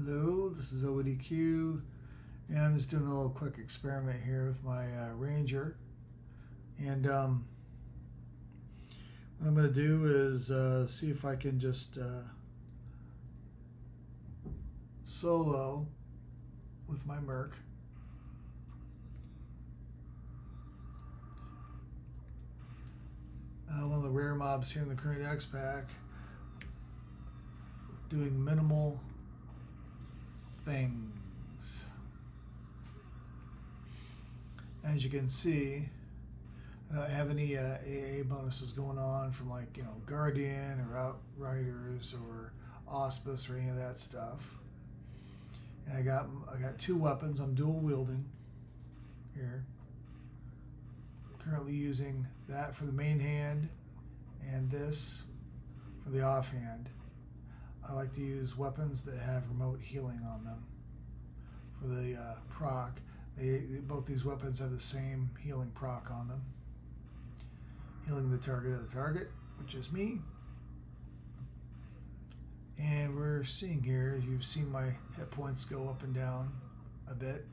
Hello, this is ODQ, and I'm just doing a little quick experiment here with my Ranger. And what I'm going to do is see if I can just solo with my Merc. One of the rare mobs here in the current X pack, doing minimal things. As you can see, I don't have any AA bonuses going on from, like, Guardian or Outriders or Auspice or any of that stuff. And I got two weapons I'm dual wielding here. Currently using that for the main hand and this for the offhand. I like to use weapons that have remote healing on them for the proc. Both these weapons have the same healing proc on them. Healing the target of the target, which is me. And we're seeing here, you've seen my hit points go up and down a bit.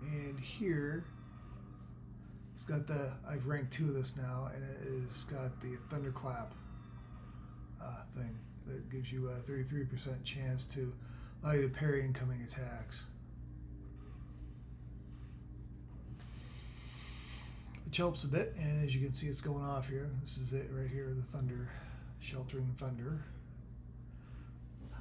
And here, it's got I've ranked 2 of this now, and it has got the Thunderclap thing that gives you a 33% chance to allow you to parry incoming attacks. Which helps a bit, and as you can see, it's going off here. This is it right here, the thunder, sheltering the thunder.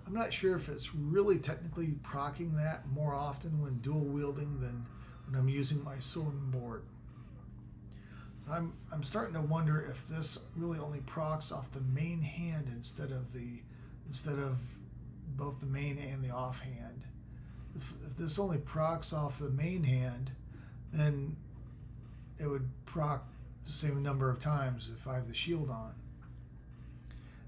I'm not sure if it's really technically proccing that more often when dual wielding than when I'm using my sword and board. So I'm starting to wonder if this really only procs off the main hand instead of both the main and the offhand. If this only procs off the main hand, then it would proc the same number of times if I have the shield on.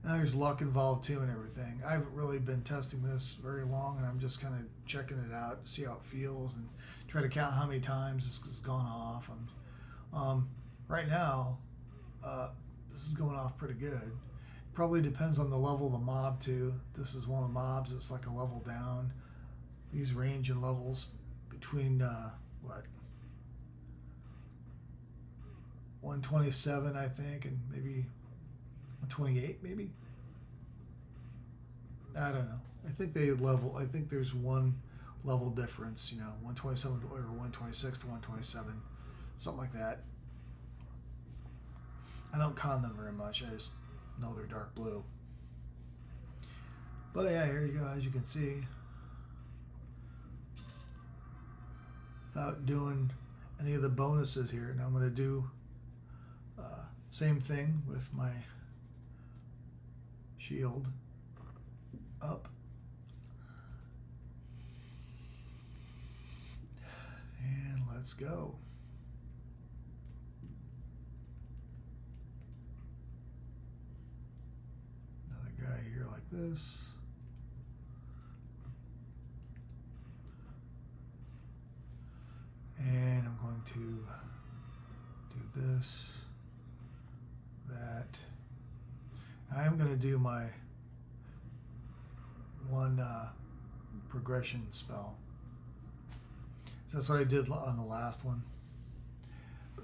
Now there's luck involved too and everything. I haven't really been testing this very long, and I'm just kind of checking it out to see how it feels and try to count how many times this has gone off. Right now, this is going off pretty good. Probably depends on the level of the mob too. This is one of the mobs that's like a level down. These range in levels between 127, I think, and maybe 128, maybe. I don't know. I think there's one level difference. 127 or 126 to 127, something like that. I don't con them very much. I just know they're dark blue. But yeah, here you go. As you can see, without doing any of the bonuses here, now I'm going to do same thing with my shield up. And let's go. Another guy here like this. And I'm going to do this, that. I'm going to do my one progression spell. So that's what I did on the last one.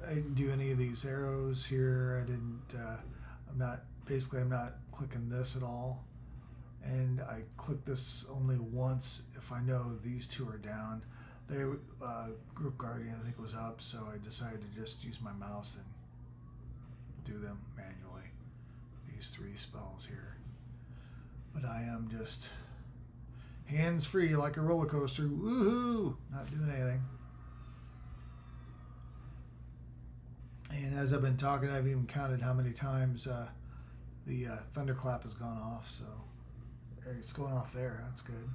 I didn't do any of these arrows here. I didn't. I'm not clicking this at all. And I click this only once if I know these two are down. They Group Guardian, I think, was up, so I decided to just use my mouse and do them manually. These 3 spells here. But I am just hands free like a roller coaster. Woohoo! Not doing anything. And as I've been talking, I've even counted how many times the thunderclap has gone off. So it's going off there. That's good.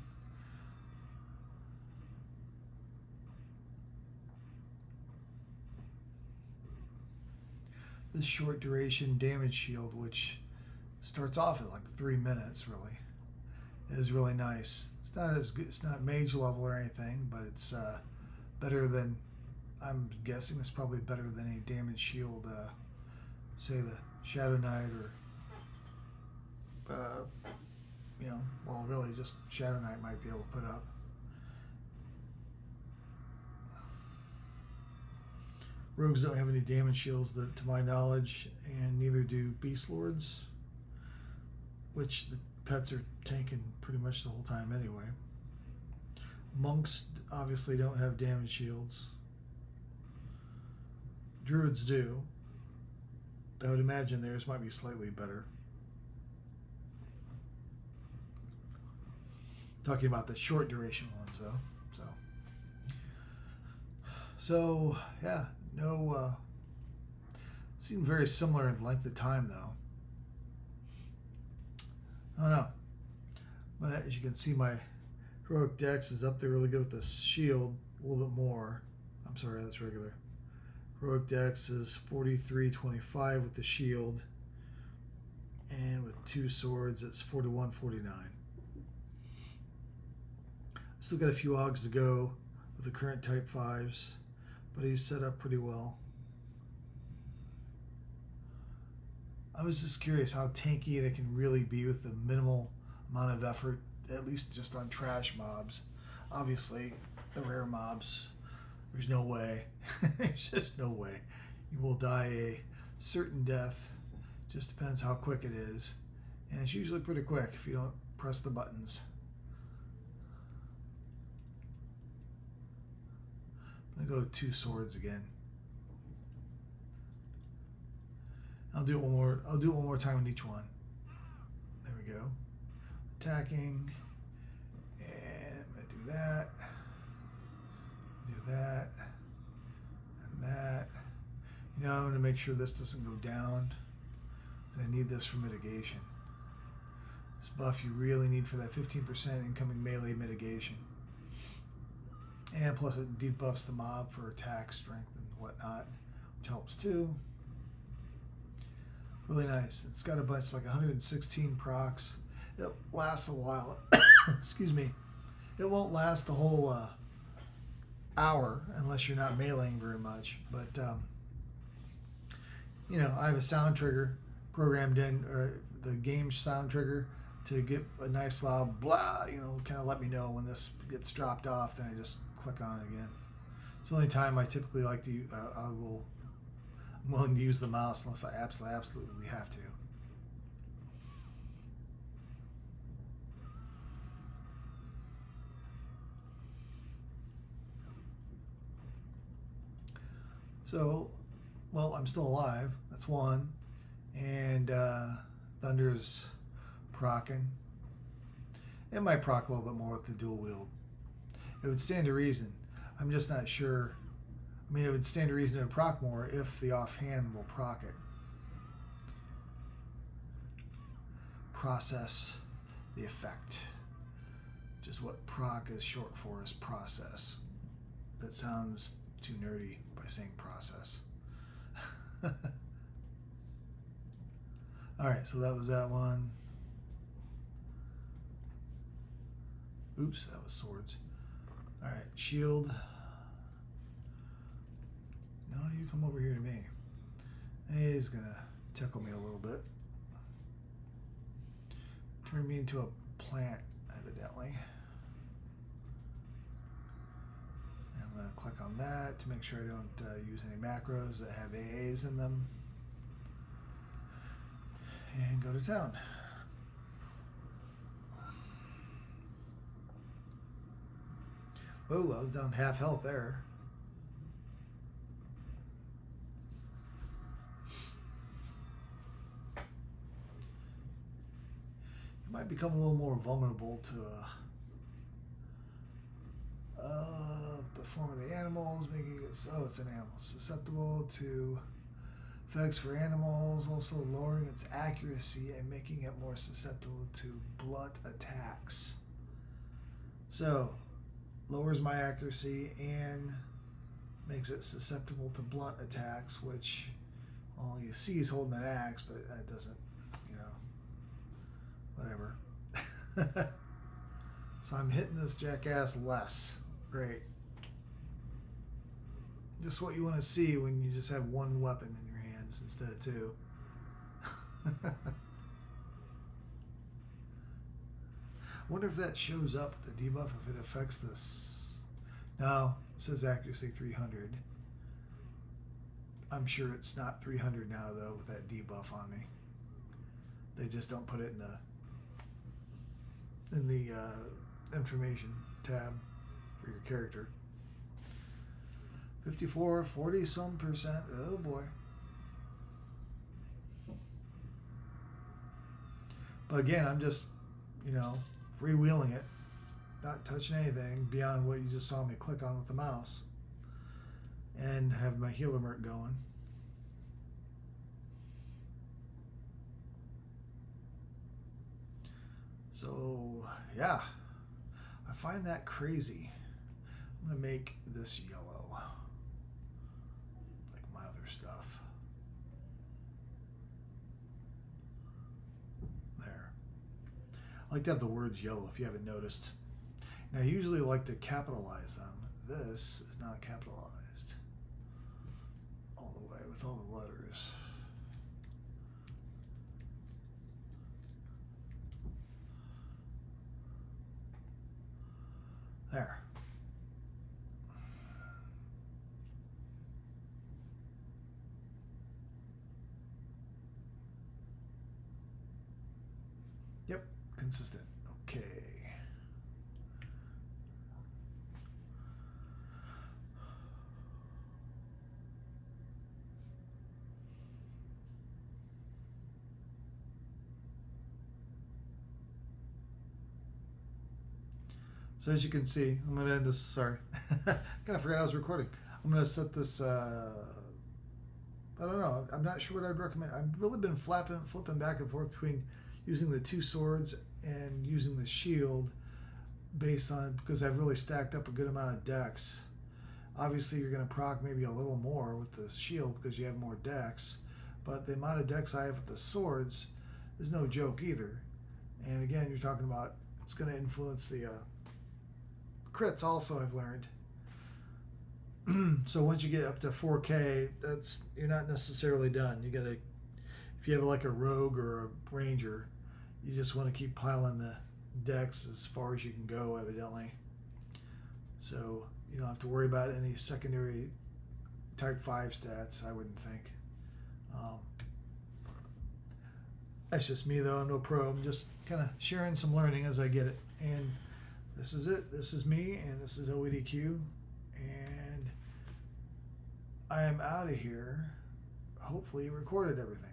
This short duration damage shield, which starts off at like 3 minutes, really, is really nice. It's not as good. It's not mage level or anything, but it's better than. I'm guessing it's probably better than any damage shield. Say the Shadow Knight or know, well, really just Shadow Knight might be able to put up. Rogues don't have any damage shields that, to my knowledge, and neither do Beast Lords, which the pets are tanking pretty much the whole time anyway. Monks obviously don't have damage shields. Druids do. I would imagine theirs might be slightly better. Talking about the short duration ones though. So yeah, no, seem very similar in length of time though. I don't know. But as you can see, my heroic dex is up there really good with the shield, a little bit more. I'm sorry, that's regular. Heroic dex is 43.25 with the shield, and with 2 swords it's 41.49. Still got a few Augs to go with the current Type 5s, but he's set up pretty well. I was just curious how tanky they can really be with the minimal amount of effort, at least just on trash mobs. Obviously, the rare mobs, there's no way. There's just no way. You will die a certain death. Just depends how quick it is. And it's usually pretty quick if you don't press the buttons. I'm going to go 2 swords again. I'll do it one more. I'll do it one more time in each one. There we go. Attacking, and I'm going to do that, and that. You know, I'm going to make sure this doesn't go down. I need this for mitigation. This buff you really need for that 15% incoming melee mitigation. And plus it debuffs the mob for attack, strength, and whatnot, which helps too. Really nice. It's got a bunch, like 116 procs. It lasts a while. Excuse me. It won't last the whole hour unless you're not meleeing very much. But, you know, I have a sound trigger programmed in, or the game sound trigger, to get a nice loud blah, you know, kind of let me know when this gets dropped off. Then I just click on it again. It's the only time I typically like to, I'm willing to use the mouse unless I absolutely have to. So, well, I'm still alive. That's one. And Thunder's procking. It might proc a little bit more with the dual wield. It would stand to reason. I'm just not sure. I mean, it would stand to reason to proc more if the offhand will proc it. Process the effect, which is what proc is short for, is process. That sounds too nerdy by saying process. Alright, so that was that one. Oops, that was swords. Alright, shield. No, you come over here to me. He's gonna tickle me a little bit. Turn me into a plant, evidently. And I'm gonna click on that to make sure I don't use any macros that have AAs in them. And go to town. Oh, I was down half health there. You might become a little more vulnerable to the form of the animals, making it so it's an animal. Susceptible to effects for animals, also lowering its accuracy and making it more susceptible to blunt attacks. So, lowers my accuracy and makes it susceptible to blunt attacks, which, well, you see he's holding an axe, but that doesn't, you know, whatever. So I'm hitting this jackass less. Great. Just what you want to see when you just have one weapon in your hands instead of two. I wonder if that shows up with the debuff, if it affects this. No, it says accuracy 300. I'm sure it's not 300 now though with that debuff on me. They just don't put it in the information tab for your character. 54, 40 some percent. Oh boy. But again, I'm just, freewheeling it, not touching anything beyond what you just saw me click on with the mouse, and have my healer mark going. So yeah, I find that crazy. I'm gonna make this yellow, like my other stuff. There. I like to have the words yellow if you haven't noticed. Now I usually like to capitalize them. This is not capitalized all the way with all the letters. There. Yep, consistent. Okay. So as you can see, I'm going to end this, sorry, kind of forgot I was recording. I'm going to set this, I don't know, I'm not sure what I'd recommend. I've really been flipping back and forth between using the two swords and using the shield based on, because I've really stacked up a good amount of decks. Obviously you're going to proc maybe a little more with the shield because you have more decks, but the amount of decks I have with the swords is no joke either. And again, you're talking about, it's going to influence the crits also, I've learned. So once you get up to 4K, you're not necessarily done. You gotta, if you have like a rogue or a ranger, you just want to keep piling the decks as far as you can go, evidently. So you don't have to worry about any secondary type 5 stats, I wouldn't think. That's just me though, I'm no pro. I'm just kind of sharing some learning as I get it. And this is it. This is me, and this is OEDQ, and I am out of here. Hopefully you recorded everything.